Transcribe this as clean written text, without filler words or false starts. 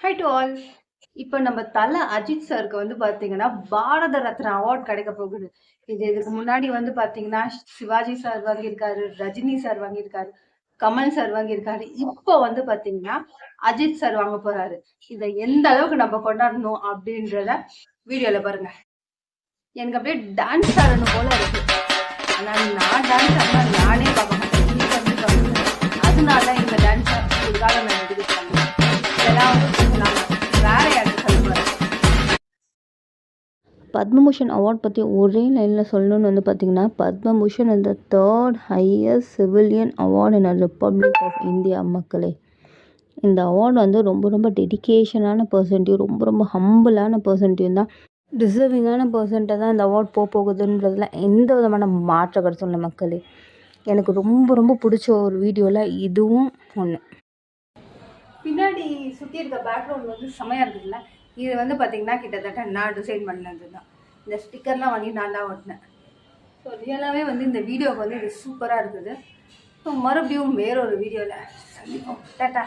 High to all. இப்போ நம்ம தல அஜித் சாருக்கு வந்து பார்த்தீங்கன்னா பாரத ரத்னா அவார்ட் கிடைக்க போகுது. இதுக்கு முன்னாடி வந்து பார்த்தீங்கன்னா சிவாஜி சார் வாங்கியிருக்காரு, ரஜினி சார் வாங்கியிருக்காரு, கமல் சார் வாங்கியிருக்காரு. இப்போ வந்து பார்த்தீங்கன்னா அஜித் சார் வாங்க போறாரு. இதை எந்த அளவுக்கு நம்ம கொண்டாடணும் அப்படின்றத வீடியோல பாருங்க. எனக்கு அப்படியே டான்ஸ் ஆடணும் போல இருக்கு. ஆனால் நான் டான்ஸ் ஆடினா நானே பார்க்க மாட்டேன், நீங்க வந்து பாருங்க. அதனால இந்த டான்ஸ் இதுக்காக நான் எடுத்துக்கிட்டாங்க. இதெல்லாம் வந்து வேற யாருக்கு சொல்லுவாரு. பத்மபூஷன் அவார்ட் பற்றி ஒரே லைனில் சொல்லணும்னு வந்து பார்த்தீங்கன்னா, Padma Bhushan is the third highest civilian award in Republic of India. மக்களே, இந்த அவார்டு வந்து ரொம்ப டெடிக்கேஷனான பர்சன்ட்டையும் ரொம்ப ஹம்பிளான பர்சன்ட்டையும் தான், டிசர்விங்கான பர்சன்ட்டை தான் இந்த அவார்ட் போகுதுன்றதுல எந்த விதமான மாற்ற கருத்தும் இல்லை. மக்களே, எனக்கு ரொம்ப பிடிச்ச ஒரு வீடியோவில் இதுவும் ஒன்று. பின்னாடி சுற்றி இருக்க பேக்ரவுண்ட் வந்து செமையாக இருக்குதுல்ல. இது வந்து பார்த்தீங்கன்னா கிட்டத்தட்ட நான் டிசைன் பண்ணது தான். இந்த ஸ்டிக்கர்லாம் வாங்கி நான் தான் ஓட்டினேன். ஸோ ரியலாகவே வந்து இந்த வீடியோவுக்கு வந்து இது சூப்பராக இருக்குது. ஸோ மறுபடியும் வேறொரு வீடியோவில் சந்திப்போம். டாட்டா.